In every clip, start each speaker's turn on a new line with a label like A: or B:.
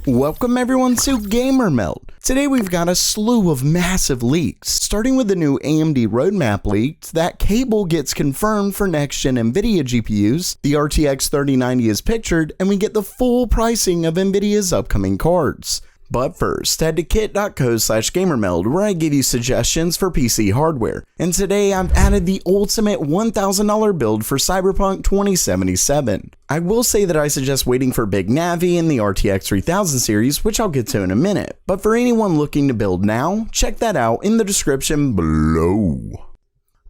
A: Welcome everyone to Gamer Melt. Today we've got a slew of massive leaks, starting with the new AMD Roadmap Leak. That cable gets confirmed for next-gen Nvidia GPUs, the RTX 3090 is pictured, and we get the full pricing of Nvidia's upcoming cards. But first, head to kit.co/gamermeld where I give you suggestions for PC hardware, and today I've added the ultimate $1,000 build for Cyberpunk 2077. I will say that I suggest waiting for Big Navi in the RTX 3000 series, which I'll get to in a minute, but for anyone looking to build now, check that out in the description below.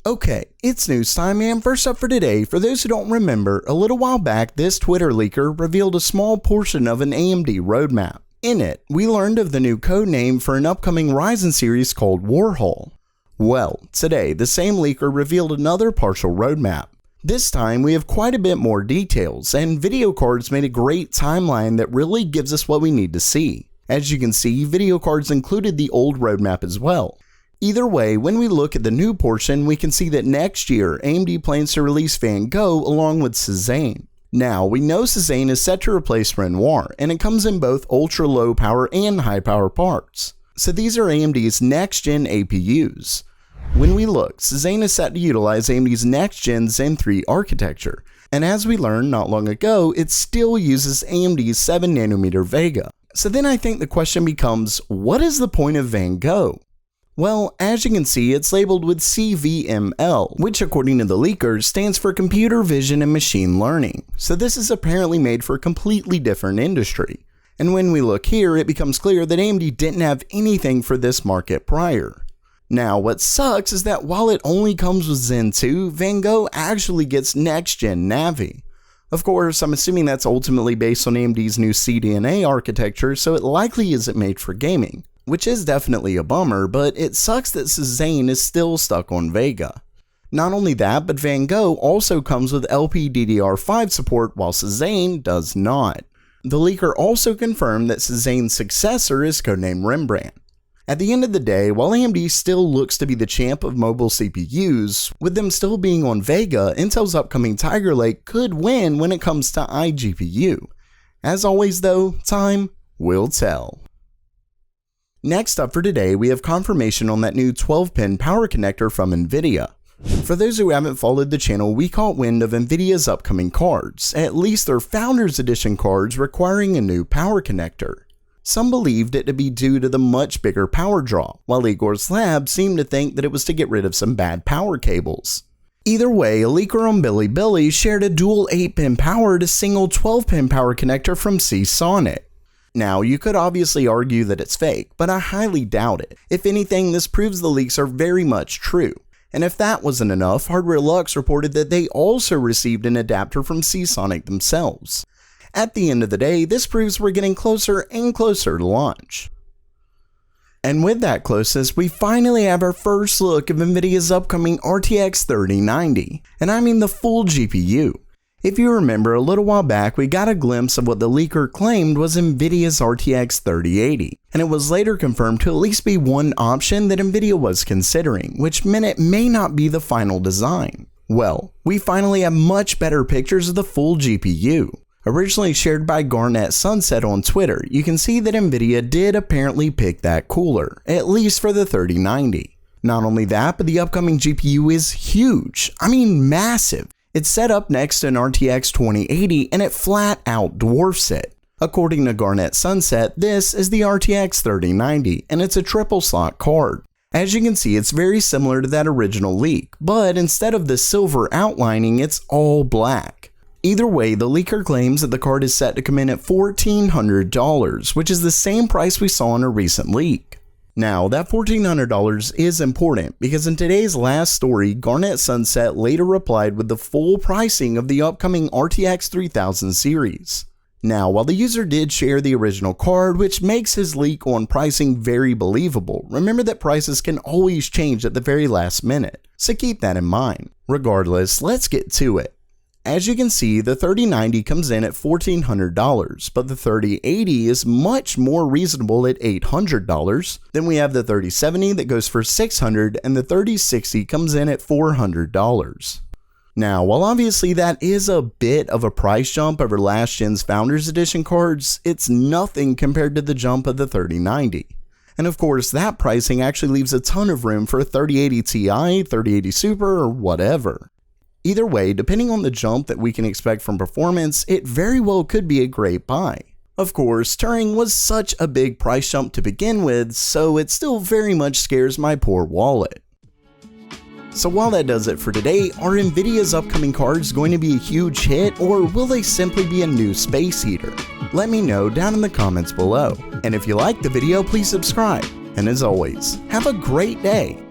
A: Okay, it's news time, and first up for today, for those who don't remember, a little while back this Twitter leaker revealed a small portion of an AMD roadmap. In it, we learned of the new codename for an upcoming Ryzen series called Warhol. Well, today, the same leaker revealed another partial roadmap. This time, we have quite a bit more details, and video cards made a great timeline that really gives us what we need to see. As you can see, video cards included the old roadmap as well. Either way, when we look at the new portion, we can see that next year, AMD plans to release Van Gogh along with Cezanne. Now, we know Cezanne is set to replace Renoir, and it comes in both ultra low power and high power parts. So these are AMD's next gen APUs. When we look, Cezanne is set to utilize AMD's next gen Zen 3 architecture, and as we learned not long ago, it still uses AMD's 7nm Vega. So then I think the question becomes, what is the point of Van Gogh? Well, as you can see, it's labeled with CVML, which according to the leakers stands for Computer Vision and Machine Learning. So this is apparently made for a completely different industry. And when we look here, it becomes clear that AMD didn't have anything for this market prior. Now, what sucks is that while it only comes with Zen 2, Van Gogh actually gets next-gen Navi. Of course, I'm assuming that's ultimately based on AMD's new CDNA architecture, so it likely isn't made for gaming. Which is definitely a bummer, but it sucks that Cezanne is still stuck on Vega. Not only that, but Van Gogh also comes with LPDDR5 support while Cezanne does not. The leaker also confirmed that Cezanne's successor is codenamed Rembrandt. At the end of the day, while AMD still looks to be the champ of mobile CPUs, with them still being on Vega, Intel's upcoming Tiger Lake could win when it comes to iGPU. As always though, time will tell. Next up for today, we have confirmation on that new 12-pin power connector from Nvidia. For those who haven't followed the channel, we caught wind of Nvidia's upcoming cards, at least their Founders Edition cards requiring a new power connector. Some believed it to be due to the much bigger power draw, while Igor's lab seemed to think that it was to get rid of some bad power cables. Either way, a leaker on Bilibili shared a dual 8-pin power to single 12-pin power connector from Seasonic. Now, you could obviously argue that it's fake, but I highly doubt it. If anything, this proves the leaks are very much true. And if that wasn't enough, Hardware Lux reported that they also received an adapter from Seasonic themselves. At the end of the day, this proves we're getting closer and closer to launch. And with that closeness, we finally have our first look of Nvidia's upcoming RTX 3090, and I mean the full GPU. If you remember, a little while back we got a glimpse of what the leaker claimed was Nvidia's RTX 3080, and it was later confirmed to at least be one option that Nvidia was considering, which meant it may not be the final design. Well, we finally have much better pictures of the full GPU. Originally shared by Garnet Sunset on Twitter, you can see that Nvidia did apparently pick that cooler, at least for the 3090. Not only that, but the upcoming GPU is huge, I mean massive. It's set up next to an RTX 2080 and it flat out dwarfs it. According to Garnet Sunset, this is the RTX 3090 and it's a triple slot card. As you can see, it's very similar to that original leak, but instead of the silver outlining, it's all black. Either way, the leaker claims that the card is set to come in at $1,400, which is the same price we saw in a recent leak. Now, that $1,400 is important because in today's last story, Garnet Sunset later replied with the full pricing of the upcoming RTX 3000 series. Now, while the user did share the original card, which makes his leak on pricing very believable, remember that prices can always change at the very last minute, so keep that in mind. Regardless, let's get to it. As you can see, the 3090 comes in at $1,400, but the 3080 is much more reasonable at $800. Then we have the 3070 that goes for $600, and the 3060 comes in at $400. Now, while obviously that is a bit of a price jump over last gen's Founders Edition cards, it's nothing compared to the jump of the 3090. And of course, that pricing actually leaves a ton of room for a 3080 Ti, 3080 Super, or whatever. Either way, depending on the jump that we can expect from performance, it very well could be a great buy. Of course, Turing was such a big price jump to begin with, so it still very much scares my poor wallet. So while that does it for today, are Nvidia's upcoming cards going to be a huge hit, or will they simply be a new space heater? Let me know down in the comments below. And if you liked the video, please subscribe. And as always, have a great day.